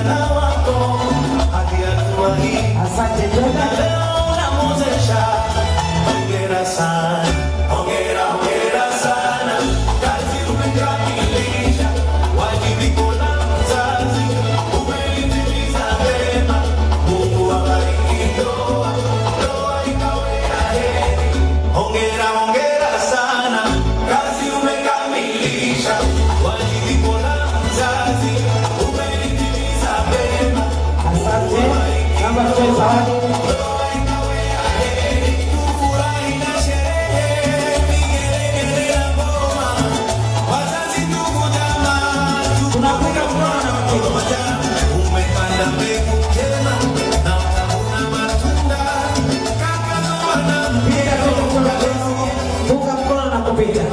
ujana wako hadi hatua hii. Asante tena. Leo unamwezesha. Hongera sana, hongera sana. Kazi umekamilisha, wajibiko la mzazi umelitimiza vema. Mungu abariki ndoa, ndoa ikawe ya heri. Hongera sana, kazi umekamilisha, wajibiko la mzazi umelitimiza vema. Asante. Kama zawadi. Ndoa ikawe ya heri. Tufurahi na sherehe, vigelegele na ngoma. Wazazi, ndugu, jamaa, Tunapiga mkono na pamoja. Umepanda mbegu njema na utavuna matunda. Kaka na wana piga mkono na kupiga.